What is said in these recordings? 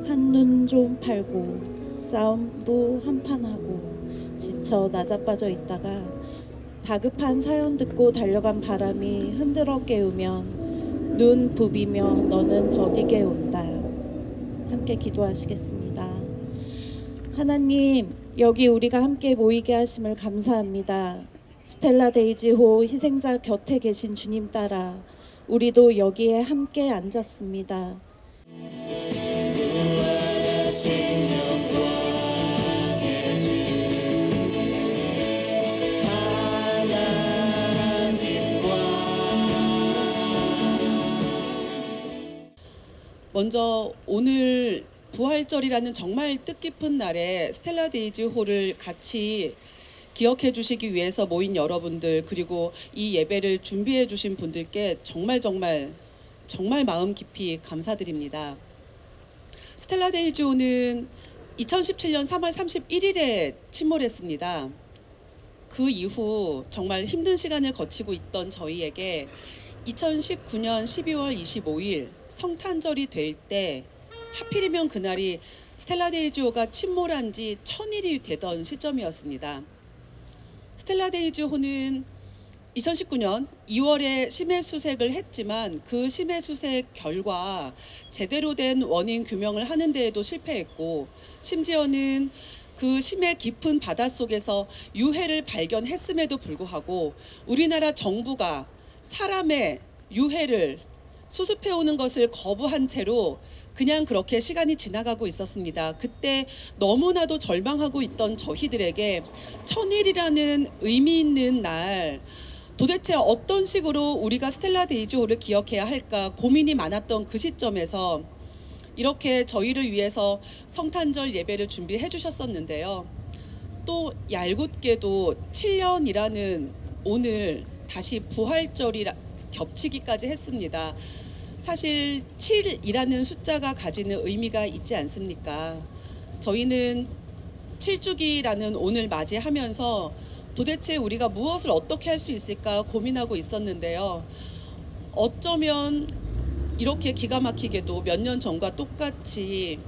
한눈 좀 팔고 싸움도 한판 하고 지쳐 나자빠져 있다가 다급한 사연 듣고 달려간 바람이 흔들어 깨우면 눈 부비며 너는 더디게 온다. 함께 기도하시겠습니다. 하나님, 여기 우리가 함께 모이게 하심을 감사합니다. 스텔라 데이지호 희생자 곁에 계신 주님 따라 우리도 여기에 함께 앉았습니다. 먼저 오늘 부활절이라는 정말 뜻깊은 날에 스텔라 데이지호를 같이 기억해 주시기 위해서 모인 여러분들, 그리고 이 예배를 준비해 주신 분들께 정말 마음 깊이 감사드립니다. 스텔라 데이지호는 2017년 3월 31일에 침몰했습니다. 그 이후 정말 힘든 시간을 거치고 있던 저희에게 2019년 12월 25일 성탄절이 될 때 하필이면 그날이 스텔라 데이지호가 침몰한 지 1000일이 되던 시점이었습니다. 스텔라 데이지호는 2019년 2월에 심해수색을 했지만 그 심해수색 결과 제대로 된 원인 규명을 하는 데에도 실패했고, 심지어는 그 심해 깊은 바닷속에서 유해를 발견했음에도 불구하고 우리나라 정부가 사람의 유해를 수습해오는 것을 거부한 채로 그냥 그렇게 시간이 지나가고 있었습니다. 그때 너무나도 절망하고 있던 저희들에게 1000일이라는 의미 있는 날, 도대체 어떤 식으로 우리가 스텔라 데이지호를 기억해야 할까 고민이 많았던 그 시점에서 이렇게 저희를 위해서 성탄절 예배를 준비해 주셨었는데요. 또 얄궂게도 7년이라는 오늘 다시 부활절이라 겹치기까지 했습니다. 사실 7이라는 숫자가 가지는 의미가 있지 않습니까? 저희는 7주기라는 오늘 맞이하면서 도대체 우리가 무엇을 어떻게 할 수 있을까 고민하고 있었는데요. 어쩌면 이렇게 기가 막히게도 몇 년 전과 똑같이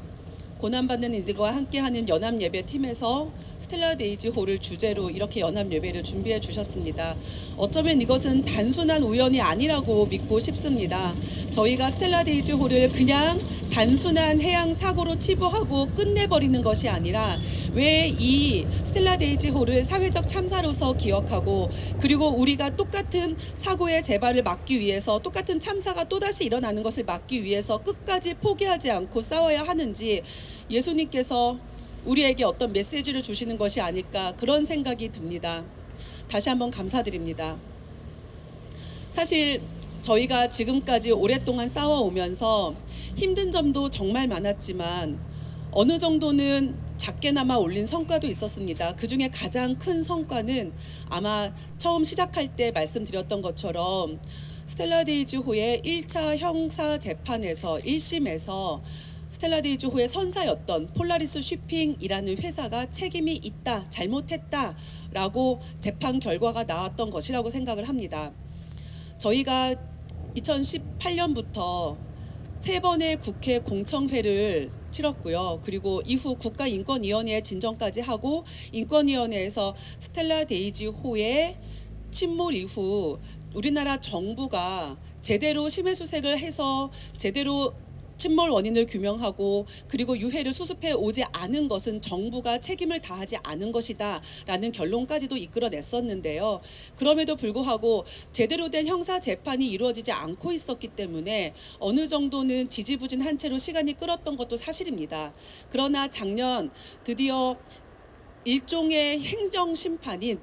고난받는 이들과 함께하는 연합예배팀에서 스텔라 데이지호를 주제로 이렇게 연합예배를 준비해 주셨습니다. 어쩌면 이것은 단순한 우연이 아니라고 믿고 싶습니다. 저희가 스텔라 데이지호를 그냥 단순한 해양 사고로 치부하고 끝내버리는 것이 아니라 왜 이 스텔라 데이지호를 사회적 참사로서 기억하고, 그리고 우리가 똑같은 사고의 재발을 막기 위해서, 똑같은 참사가 또다시 일어나는 것을 막기 위해서 끝까지 포기하지 않고 싸워야 하는지 예수님께서 우리에게 어떤 메시지를 주시는 것이 아닐까, 그런 생각이 듭니다. 다시 한번 감사드립니다. 사실 저희가 지금까지 오랫동안 싸워오면서 힘든 점도 정말 많았지만 어느 정도는 작게나마 올린 성과도 있었습니다. 그중에 가장 큰 성과는 아마 처음 시작할 때 말씀드렸던 것처럼 스텔라 데이지호의 1차 형사재판에서 1심에서 스텔라 데이지호의 선사였던 폴라리스 쉬핑이라는 회사가 책임이 있다, 잘못했다 라고 재판 결과가 나왔던 것이라고 생각을 합니다. 저희가 2018년부터 3번의 국회 공청회를 치렀고요. 그리고 이후 국가인권위원회에 진정까지 하고, 인권위원회에서 스텔라 데이지호의 침몰 이후 우리나라 정부가 제대로 심해수색을 해서 제대로 침몰 원인을 규명하고, 그리고 유해를 수습해 오지 않은 것은 정부가 책임을 다하지 않은 것이다 라는 결론까지도 이끌어냈었는데요. 그럼에도 불구하고 제대로 된 형사 재판이 이루어지지 않고 있었기 때문에 어느 정도는 지지부진한 채로 시간이 끌었던 것도 사실입니다. 그러나 작년 드디어 일종의 행정심판인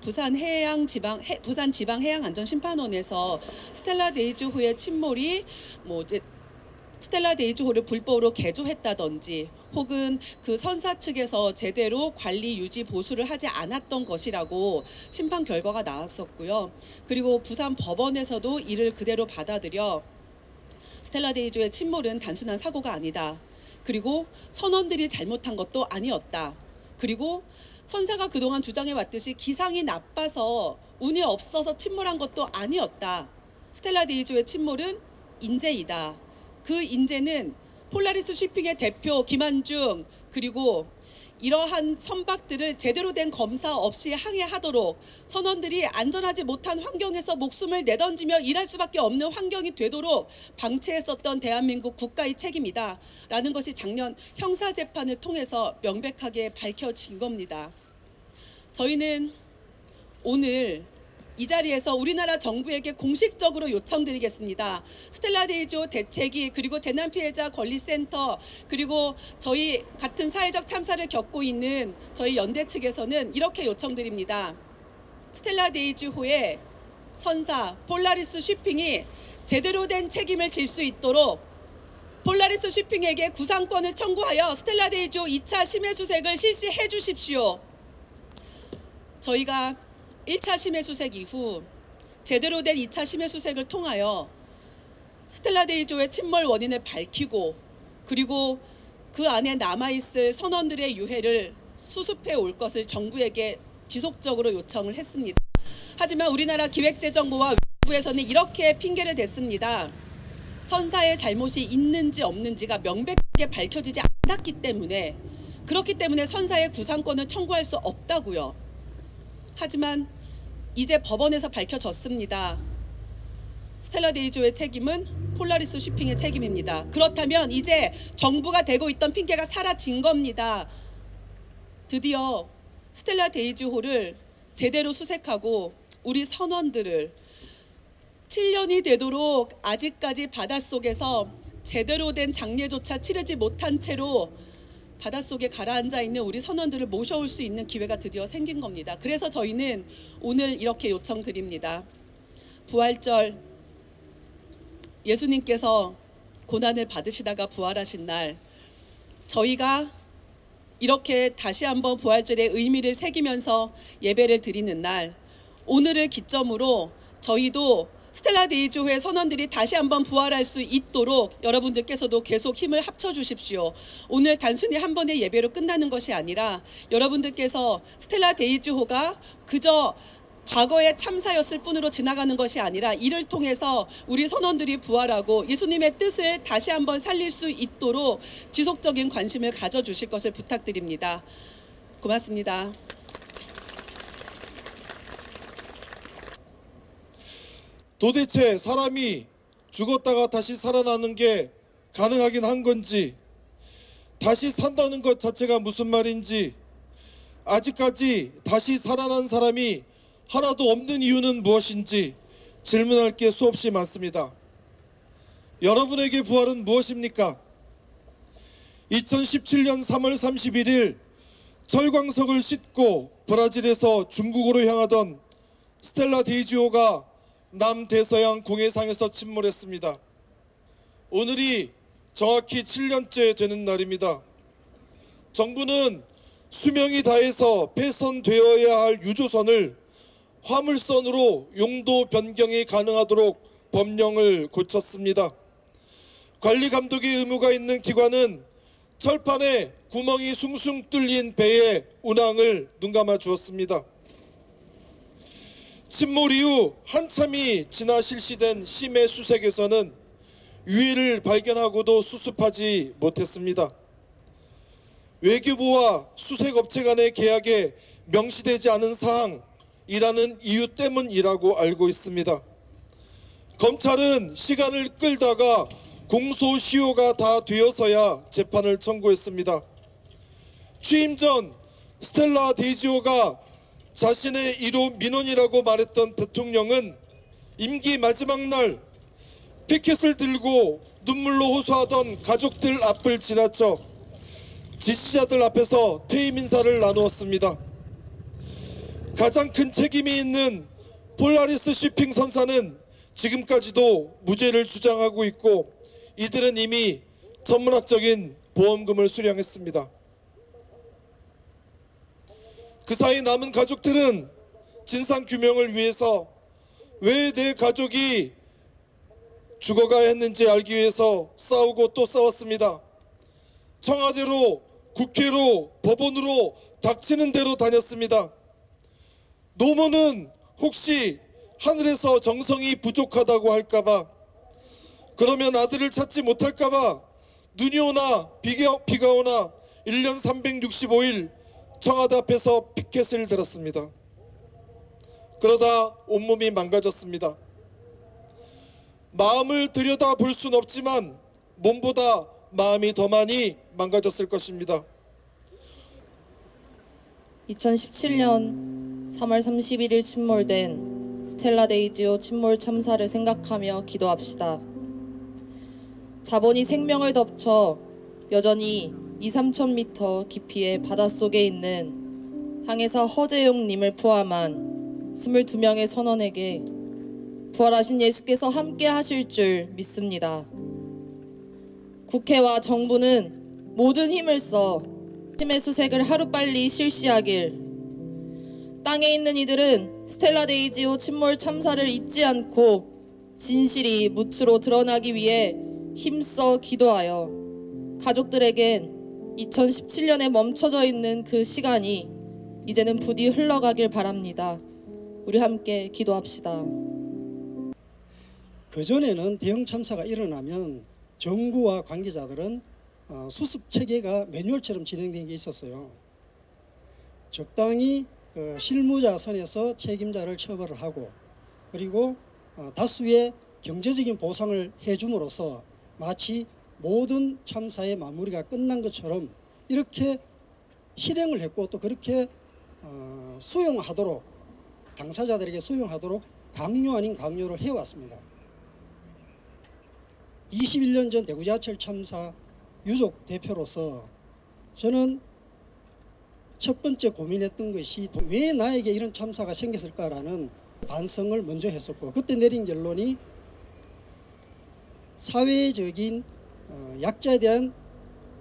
부산지방해양안전심판원에서 스텔라 데이지호의 침몰이 스텔라 데이지호를 불법으로 개조했다든지, 혹은 그 선사 측에서 제대로 관리, 유지, 보수를 하지 않았던 것이라고 심판 결과가 나왔었고요. 그리고 부산 법원에서도 이를 그대로 받아들여 스텔라 데이지호의 침몰은 단순한 사고가 아니다. 그리고 선원들이 잘못한 것도 아니었다. 그리고 선사가 그동안 주장해왔듯이 기상이 나빠서 운이 없어서 침몰한 것도 아니었다. 스텔라 데이지호의 침몰은 인재이다. 그 인재는 폴라리스 쉬핑의 대표 김한중, 그리고 이러한 선박들을 제대로 된 검사 없이 항해하도록 선원들이 안전하지 못한 환경에서 목숨을 내던지며 일할 수밖에 없는 환경이 되도록 방치했었던 대한민국 국가의 책임이다 라는 것이 작년 형사재판을 통해서 명백하게 밝혀진 겁니다. 저희는 오늘 이 자리에서 우리나라 정부에게 공식적으로 요청드리겠습니다. 스텔라 데이지호 대책위, 그리고 재난피해자 권리센터, 그리고 저희 같은 사회적 참사를 겪고 있는 저희 연대 측에서는 이렇게 요청드립니다. 스텔라 데이지호의 선사 폴라리스 쉬핑이 제대로 된 책임을 질 수 있도록 폴라리스 쉬핑에게 구상권을 청구하여 스텔라 데이지호 2차 심해 수색을 실시해 주십시오. 저희가 1차 심해 수색 이후 제대로 된 2차 심해 수색을 통하여 스텔라 데이지호의 침몰 원인을 밝히고, 그리고 그 안에 남아있을 선원들의 유해를 수습해 올 것을 정부에게 지속적으로 요청을 했습니다. 하지만 우리나라 기획재정부와 외부에서는 이렇게 핑계를 댔습니다. 선사의 잘못이 있는지 없는지가 명백하게 밝혀지지 않았기 때문에, 그렇기 때문에 선사의 구상권을 청구할 수 없다고요. 하지만 이제 법원에서 밝혀졌습니다. 스텔라 데이지호의 책임은 폴라리스 쉬핑의 책임입니다. 그렇다면 이제 정부가 대고 있던 핑계가 사라진 겁니다. 드디어 스텔라 데이지호를 제대로 수색하고 우리 선원들을 7년이 되도록 아직까지 바닷속에서 제대로 된 장례조차 치르지 못한 채로 바닷속에 가라앉아 있는 우리 선원들을 모셔올 수 있는 기회가 드디어 생긴 겁니다. 그래서 저희는 오늘 이렇게 요청드립니다. 부활절, 예수님께서 고난을 받으시다가 부활하신 날, 저희가 이렇게 다시 한번 부활절의 의미를 새기면서 예배를 드리는 날, 오늘을 기점으로 저희도 스텔라 데이지호의 선원들이 다시 한번 부활할 수 있도록 여러분들께서도 계속 힘을 합쳐주십시오. 오늘 단순히 한 번의 예배로 끝나는 것이 아니라 여러분들께서 스텔라 데이지호가 그저 과거의 참사였을 뿐으로 지나가는 것이 아니라 이를 통해서 우리 선원들이 부활하고 예수님의 뜻을 다시 한번 살릴 수 있도록 지속적인 관심을 가져주실 것을 부탁드립니다. 고맙습니다. 도대체 사람이 죽었다가 다시 살아나는 게 가능하긴 한 건지, 다시 산다는 것 자체가 무슨 말인지, 아직까지 다시 살아난 사람이 하나도 없는 이유는 무엇인지 질문할 게 수없이 많습니다. 여러분에게 부활은 무엇입니까? 2017년 3월 31일 철광석을 싣고 브라질에서 중국으로 향하던 스텔라 데이지호가 남대서양 공해상에서 침몰했습니다. 오늘이 정확히 7년째 되는 날입니다. 정부는 수명이 다해서 폐선되어야 할 유조선을 화물선으로 용도 변경이 가능하도록 법령을 고쳤습니다. 관리 감독의 의무가 있는 기관은 철판에 구멍이 숭숭 뚫린 배의 운항을 눈감아 주었습니다. 침몰 이후 한참이 지나 실시된 심해 수색에서는 유해를 발견하고도 수습하지 못했습니다. 외교부와 수색업체 간의 계약에 명시되지 않은 사항이라는 이유 때문이라고 알고 있습니다. 검찰은 시간을 끌다가 공소시효가 다 되어서야 재판을 청구했습니다. 취임 전 스텔라 데이지호가 자신의 1호 민원이라고 말했던 대통령은 임기 마지막 날 피켓을 들고 눈물로 호소하던 가족들 앞을 지나쳐 지지자들 앞에서 퇴임 인사를 나누었습니다. 가장 큰 책임이 있는 폴라리스 쉬핑 선사는 지금까지도 무죄를 주장하고 있고, 이들은 이미 전문학적인 보험금을 수령했습니다. 그 사이 남은 가족들은 진상규명을 위해서 왜 내 가족이 죽어가야 했는지 알기 위해서 싸우고 또 싸웠습니다. 청와대로, 국회로, 법원으로 닥치는 대로 다녔습니다. 노모는 혹시 하늘에서 정성이 부족하다고 할까봐, 그러면 아들을 찾지 못할까봐 눈이 오나 비가 오나 1년 365일 청와대 앞에서 피켓을 들었습니다. 그러다 온몸이 망가졌습니다. 마음을 들여다 볼 순 없지만 몸보다 마음이 더 많이 망가졌을 것입니다. 2017년 3월 31일 침몰된 스텔라 데이지호 침몰 참사를 생각하며 기도합시다. 자본이 생명을 덮쳐 여전히 2-3천 깊이의 바닷속에 있는 항해사 허재용님을 포함한 22명의 선원에게 부활하신 예수께서 함께 하실 줄 믿습니다. 국회와 정부는 모든 힘을 써 힘의 수색을 하루빨리 실시하길, 땅에 있는 이들은 스텔라 데이지호 침몰 참사를 잊지 않고 진실이 묻으로 드러나기 위해 힘써 기도하여 가족들에겐 2017년에 멈춰져 있는 그 시간이 이제는 부디 흘러가길 바랍니다. 우리 함께 기도합시다. 그전에는 대형 참사가 일어나면 정부와 관계자들은 수습 체계가 매뉴얼처럼 진행된 게 있었어요. 적당히 실무자 선에서 책임자를 처벌을 하고, 그리고 다수의 경제적인 보상을 해줌으로써 마치 모든 참사의 마무리가 끝난 것처럼 이렇게 실행을 했고, 또 그렇게 수용하도록, 당사자들에게 수용하도록 강요 아닌 강요를 해왔습니다. 21년 전 대구 지하철 참사 유족 대표로서 저는 첫 번째 고민했던 것이 왜 나에게 이런 참사가 생겼을까라는 반성을 먼저 했었고, 그때 내린 결론이 사회적인 약자에 대한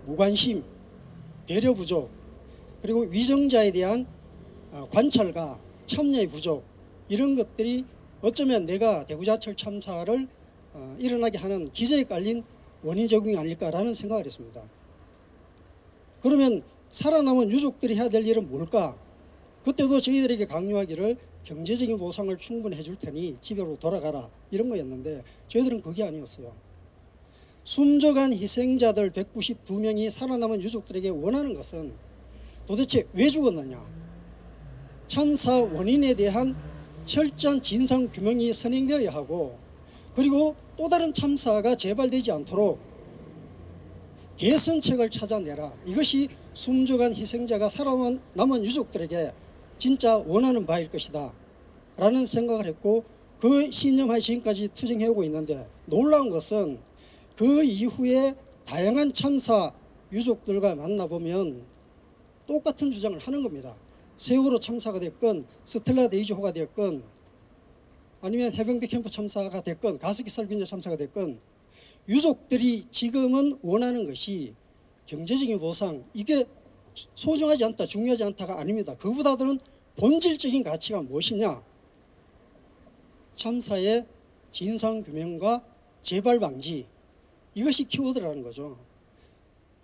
무관심, 배려 부족, 그리고 위정자에 대한 관찰과 참여의 부족, 이런 것들이 어쩌면 내가 대구 지하철 참사를 일어나게 하는 기저에 깔린 원인 제공이 아닐까라는 생각을 했습니다. 그러면 살아남은 유족들이 해야 될 일은 뭘까? 그때도 저희들에게 강요하기를 경제적인 보상을 충분히 해줄 테니 집으로 돌아가라, 이런 거였는데 저희들은 그게 아니었어요. 숨져간 희생자들 192명이 살아남은 유족들에게 원하는 것은 도대체 왜 죽었느냐, 참사 원인에 대한 철저한 진상 규명이 선행되어야 하고, 그리고 또 다른 참사가 재발되지 않도록 개선책을 찾아내라. 이것이 숨져간 희생자가 살아남은 유족들에게 진짜 원하는 바일 것이다 라는 생각을 했고, 그 신념하에 지금까지 투쟁해오고 있는데, 놀라운 것은 그 이후에 다양한 참사 유족들과 만나보면 똑같은 주장을 하는 겁니다. 세월호 참사가 됐건 스텔라 데이지호가 됐건 아니면 해병대 캠프 참사가 됐건 가습기 살균제 참사가 됐건 유족들이 지금은 원하는 것이 경제적인 보상, 이게 소중하지 않다, 중요하지 않다가 아닙니다. 그보다는 본질적인 가치가 무엇이냐, 참사의 진상규명과 재발방지, 이것이 키워드라는 거죠.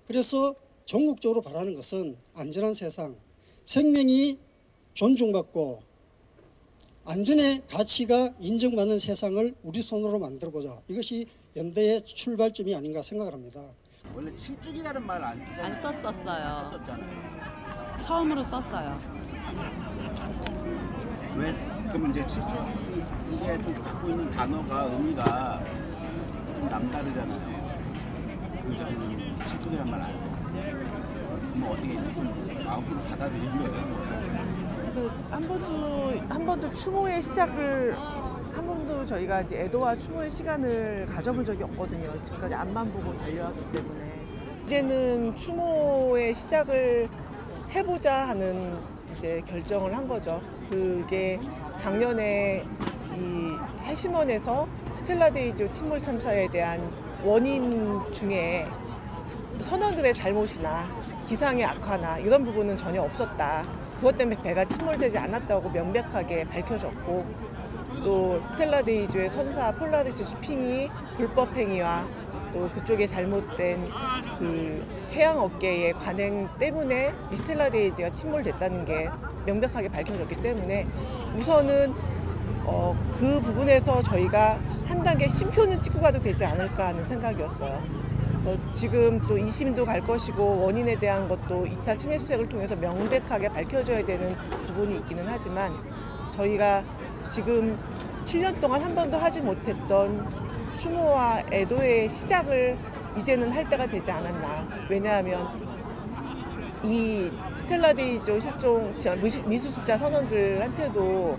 그래서 전국적으로 바라는 것은 안전한 세상, 생명이 존중받고 안전의 가치가 인정받는 세상을 우리 손으로 만들어보자. 이것이 연대의 출발점이 아닌가 생각을 합니다. 원래 7죽이라는 말 안 쓰잖아요. 안 썼었어요. 안 썼잖아요. 처음으로 썼어요. 왜 그럼 이제 7죽이에 좀 갖고 있는 단어가 의미가 좀 남다르잖아요. 그 전에는 7죽이라는 말 안 썼고, 그럼 어떻게 좀 마음으로 받아들인 거예요? 한 번도 추모의 시작을 한 번도 저희가 이제 애도와 추모의 시간을 가져본 적이 없거든요. 지금까지 앞만 보고 달려왔기 때문에 이제는 추모의 시작을 해보자 하는 이제 결정을 한 거죠. 그게 작년에 이 해심원에서 스텔라 데이지호 침몰 참사에 대한 원인 중에 선원들의 잘못이나 기상의 악화나 이런 부분은 전혀 없었다. 그것 때문에 배가 침몰되지 않았다고 명백하게 밝혀졌고, 또 스텔라 데이지호의 선사 폴라리스 쇼핑이 불법 행위와 또 그쪽에 잘못된 그 해양 업계의 관행 때문에 이 스텔라 데이지가 침몰됐다는 게 명백하게 밝혀졌기 때문에 우선은 그 부분에서 저희가 한 단계 쉼표는 찍고 가도 되지 않을까 하는 생각이었어요. 그래서 지금 또 2심도 갈 것이고 원인에 대한 것도 2차 침해 수색을 통해서 명백하게 밝혀져야 되는 부분이 있기는 하지만 저희가 지금 7년 동안 한 번도 하지 못했던 추모와 애도의 시작을 이제는 할 때가 되지 않았나. 왜냐하면 이 스텔라 데이지오 실종 미수습자 선원들한테도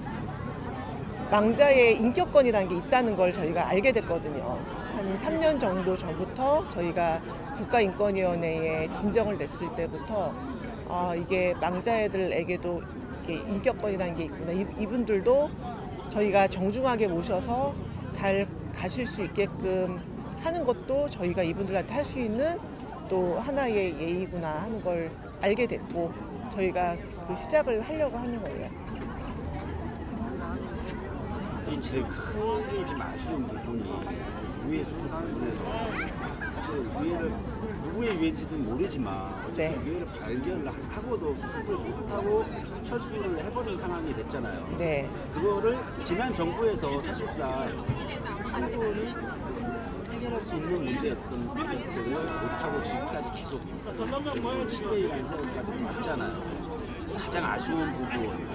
망자의 인격권이라는 게 있다는 걸 저희가 알게 됐거든요. 한 3년 정도 전부터 저희가 국가인권위원회에 진정을 냈을 때부터 이게 망자애들에게도 이렇게 인격권이라는 게 있구나. 이분들도 저희가 정중하게 모셔서 잘 가실 수 있게끔 하는 것도 저희가 이분들한테 할 수 있는 또 하나의 예의구나 하는 걸 알게 됐고 저희가 그 시작을 하려고 하는 거예요. 이 제일 크게 좀 아쉬운 부분이 유해 수습 부분에서 사실 유해를 누구의 유해인지는 모르지만 네. 유해를 발견을 하고도 수습을 못하고 철수를 해버린 상황이 됐잖아요. 네. 그거를 지난 정부에서 사실상 충분히 해결할 수 있는 문제였던 것들을 못하고 지금까지 계속 치료의 인생까지 왔잖아요. 가장 아쉬운 부분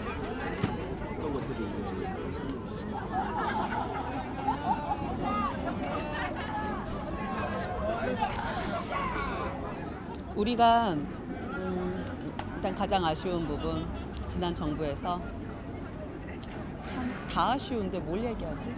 어떤 것들이 있는지. 우리가 일단 가장 아쉬운 부분 지난 정부에서 참 다 아쉬운데 뭘 얘기하지?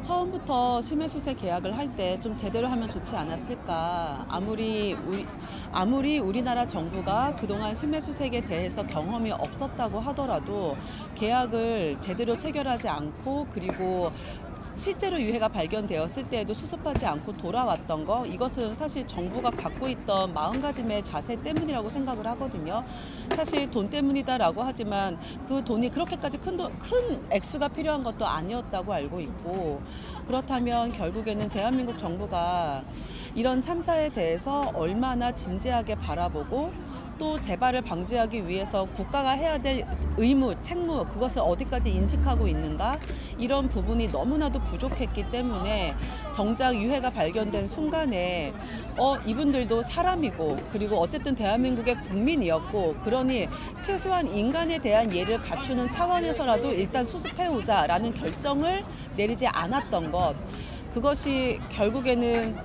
처음부터 심해수색 계약을 할 때 좀 제대로 하면 좋지 않았을까. 아무리 우리나라 정부가 그동안 심해수색에 대해서 경험이 없었다고 하더라도 계약을 제대로 체결하지 않고 그리고 실제로 유해가 발견되었을 때에도 수습하지 않고 돌아왔던 거, 이것은 사실 정부가 갖고 있던 마음가짐의 자세 때문이라고 생각을 하거든요. 사실 돈 때문이다라고 하지만 그 돈이 그렇게까지 큰 액수가 필요한 것도 아니었다고 알고 있고, 그렇다면 결국에는 대한민국 정부가 이런 참사에 대해서 얼마나 진지하게 바라보고 또 재발을 방지하기 위해서 국가가 해야 될 의무, 책무, 그것을 어디까지 인식하고 있는가, 이런 부분이 너무나도 부족했기 때문에 정작 유해가 발견된 순간에 이분들도 사람이고 그리고 어쨌든 대한민국의 국민이었고, 그러니 최소한 인간에 대한 예를 갖추는 차원에서라도 일단 수습해오자라는 결정을 내리지 않았던 것, 그것이 결국에는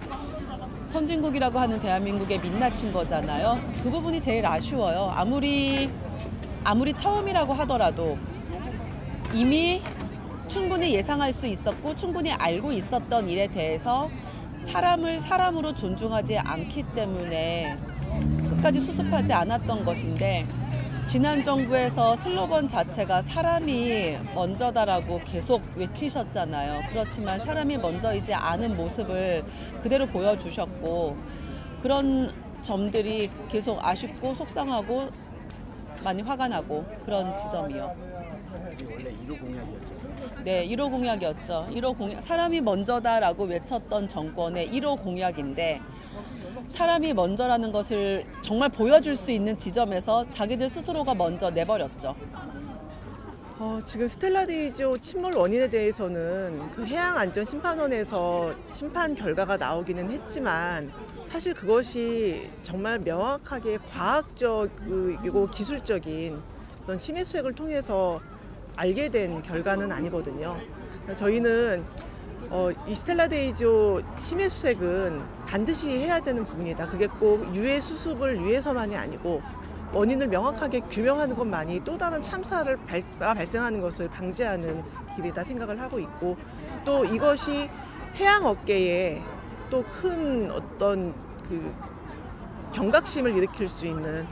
선진국이라고 하는 대한민국에 민낯인 거잖아요. 그 부분이 제일 아쉬워요. 아무리 처음이라고 하더라도 이미 충분히 예상할 수 있었고 충분히 알고 있었던 일에 대해서 사람을 사람으로 존중하지 않기 때문에 끝까지 수습하지 않았던 것인데, 지난 정부에서 슬로건 자체가 사람이 먼저다라고 계속 외치셨잖아요. 그렇지만 사람이 먼저이지 않은 모습을 그대로 보여주셨고, 그런 점들이 계속 아쉽고 속상하고 많이 화가 나고 그런 지점이요. 원래 1호 공약이었죠. 네, 1호 공약이었죠. 1호 공약, 사람이 먼저다라고 외쳤던 정권의 1호 공약인데, 사람이 먼저라는 것을 정말 보여줄 수 있는 지점에서 자기들 스스로가 먼저 내버렸죠. 지금 스텔라 데이지오 침몰 원인에 대해서는 그 해양안전심판원에서 심판 결과가 나오기는 했지만 사실 그것이 정말 명확하게 과학적이고 기술적인 그런 심해 수색을 통해서 알게 된 결과는 아니거든요. 저희는 이 스텔라 데이지오 심해 수색은 반드시 해야 되는 부분이다. 그게 꼭 유해 수습을 위해서만이 아니고 원인을 명확하게 규명하는 것만이 또 다른 참사를 발생하는 것을 방지하는 길이다 생각을 하고 있고, 또 이것이 해양업계에 또 큰 어떤 그 경각심을 일으킬 수 있는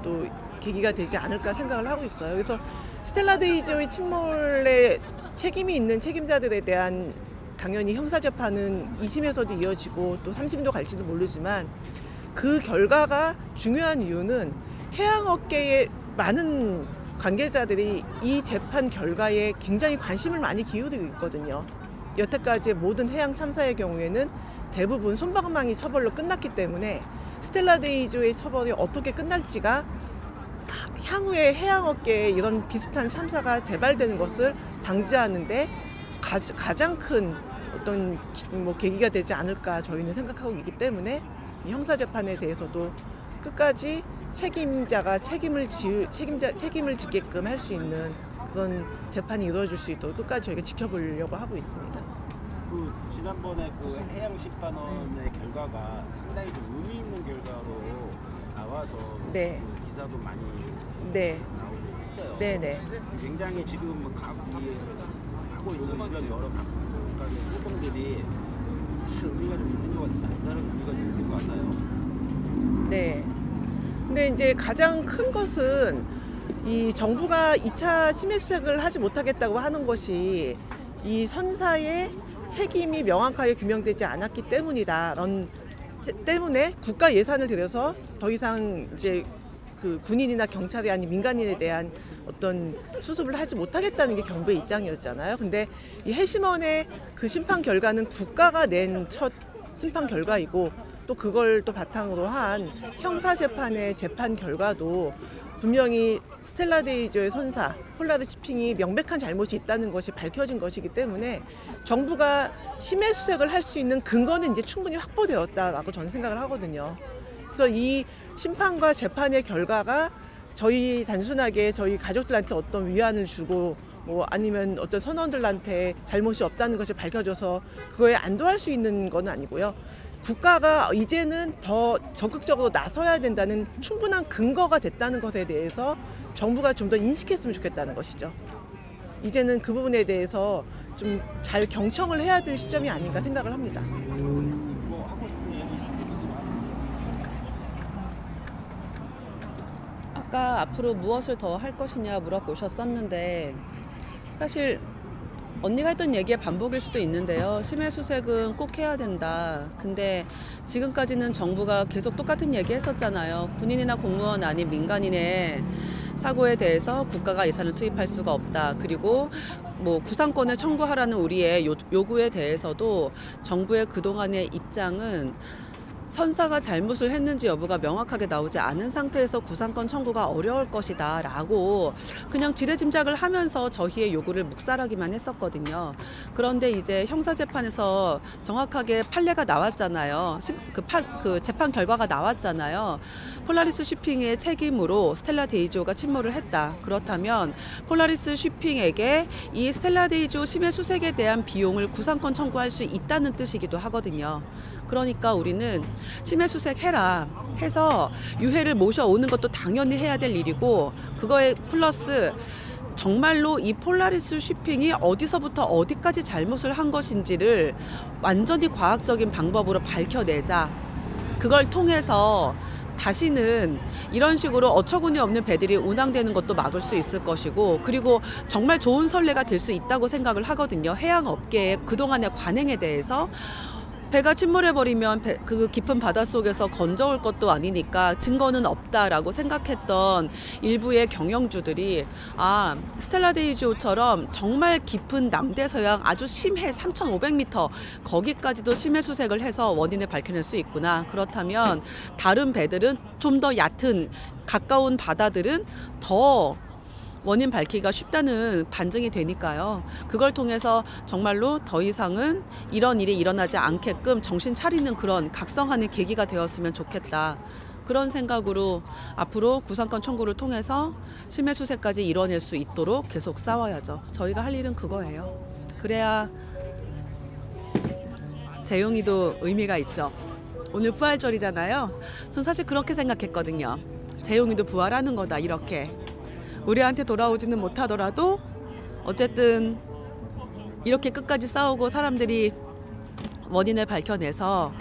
또 계기가 되지 않을까 생각을 하고 있어요. 그래서 스텔라 데이지오의 침몰에 책임이 있는 책임자들에 대한 당연히 형사재판은 2심에서도 이어지고 또 3심도 갈지도 모르지만, 그 결과가 중요한 이유는 해양업계의 많은 관계자들이 이 재판 결과에 굉장히 관심을 많이 기울이고 있거든요. 여태까지의 모든 해양 참사의 경우에는 대부분 솜방망이 처벌로 끝났기 때문에 스텔라 데이지오의 처벌이 어떻게 끝날지가 향후에 해양업계에 이런 비슷한 참사가 재발되는 것을 방지하는데 가장 큰 어떤 계기가 되지 않을까 저희는 생각하고 있기 때문에 이 형사 재판에 대해서도 끝까지 책임자가 책임을 지게끔 할 수 있는 그런 재판이 이루어질 수 있도록 끝까지 저희가 지켜보려고 하고 있습니다. 그 지난번에 그 해양식반원의 결과가 상당히 좀 의미 있는 결과로 나와서 네. 그 기사도 많이 네. 나오고 있어요. 네네. 굉장히 지금 하고 있는 여러 각국의 소송들이 다 의미가 좀 있는 것 같아요. 남다른 의미가 좀 있는 것 같아요. 네. 근데 이제 가장 큰 것은 이 정부가 2차 심해 수색을 하지 못하겠다고 하는 것이 이 선사의 책임이 명확하게 규명되지 않았기 때문이다. 때문에 국가 예산을 들여서 더 이상 이제 그 군인이나 경찰이 아닌 민간인에 대한 어떤 수습을 하지 못하겠다는 게 정부의 입장이었잖아요. 근데 이 해심원의 그 심판 결과는 국가가 낸 첫 심판 결과이고 또 그걸 또 바탕으로 한 형사 재판의 재판 결과도 분명히 스텔라 데이지오의 선사 폴라드 쇼핑이 명백한 잘못이 있다는 것이 밝혀진 것이기 때문에 정부가 심해 수색을 할 수 있는 근거는 이제 충분히 확보되었다라고 저는 생각을 하거든요. 그래서 이 심판과 재판의 결과가 단순하게 저희 가족들한테 어떤 위안을 주고 아니면 어떤 선원들한테 잘못이 없다는 것이 밝혀져서 그거에 안도할 수 있는 건 아니고요. 국가가 이제는 더 적극적으로 나서야 된다는 충분한 근거가 됐다는 것에 대해서 정부가 좀 더 인식했으면 좋겠다는 것이죠. 이제는 그 부분에 대해서 좀 잘 경청을 해야 될 시점이 아닌가 생각을 합니다. 하고 싶은 얘기 있습니까? 아까 앞으로 무엇을 더 할 것이냐 물어보셨었는데 사실 언니가 했던 얘기의 반복일 수도 있는데요. 심해 수색은 꼭 해야 된다. 근데 지금까지는 정부가 계속 똑같은 얘기 했었잖아요. 군인이나 공무원 아닌 민간인의 사고에 대해서 국가가 예산을 투입할 수가 없다. 그리고 구상권을 청구하라는 우리의 요구에 대해서도 정부의 그동안의 입장은 선사가 잘못을 했는지 여부가 명확하게 나오지 않은 상태에서 구상권 청구가 어려울 것이다 라고 그냥 지레짐작을 하면서 저희의 요구를 묵살하기만 했었거든요. 그런데 이제 형사재판에서 정확하게 판례가 나왔잖아요. 그 재판 결과가 나왔잖아요. 폴라리스 쉬핑의 책임으로 스텔라 데이지오가 침몰을 했다. 그렇다면 폴라리스 쉬핑에게 이 스텔라 데이지오 심해 수색에 대한 비용을 구상권 청구할 수 있다는 뜻이기도 하거든요. 그러니까 우리는 심해 수색해라 해서 유해를 모셔오는 것도 당연히 해야 될 일이고 그거에 플러스 정말로 이 폴라리스 쉬핑이 어디서부터 어디까지 잘못을 한 것인지를 완전히 과학적인 방법으로 밝혀내자. 그걸 통해서 다시는 이런 식으로 어처구니 없는 배들이 운항되는 것도 막을 수 있을 것이고 그리고 정말 좋은 선례가 될 수 있다고 생각을 하거든요. 해양업계의 그동안의 관행에 대해서 배가 침몰해버리면 그 깊은 바닷속에서 건져올 것도 아니니까 증거는 없다라고 생각했던 일부의 경영주들이 스텔라 데이지오처럼 정말 깊은 남대서양 아주 심해 3,500m 거기까지도 심해 수색을 해서 원인을 밝혀낼 수 있구나. 그렇다면 다른 배들은 좀 더 얕은 가까운 바다들은 더 원인 밝히기가 쉽다는 반증이 되니까요. 그걸 통해서 정말로 더 이상은 이런 일이 일어나지 않게끔 정신 차리는 그런 각성하는 계기가 되었으면 좋겠다. 그런 생각으로 앞으로 구상권 청구를 통해서 심해 수색까지 이뤄낼 수 있도록 계속 싸워야죠. 저희가 할 일은 그거예요. 그래야 재용이도 의미가 있죠. 오늘 부활절이잖아요. 전 사실 그렇게 생각했거든요. 재용이도 부활하는 거다 이렇게. 우리한테 돌아오지는 못하더라도 어쨌든 이렇게 끝까지 싸우고 사람들이 원인을 밝혀내서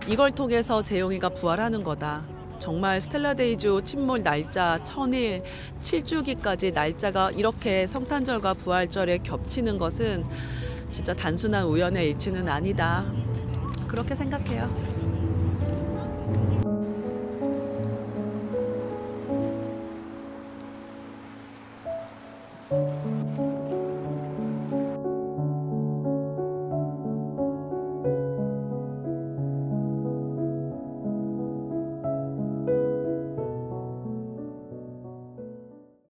이걸 통해서 재용이가 부활하는 거다. 정말 스텔라 데이지오 침몰 날짜 1000일 7주기까지 날짜가 이렇게 성탄절과 부활절에 겹치는 것은 진짜 단순한 우연의 일치는 아니다. 그렇게 생각해요.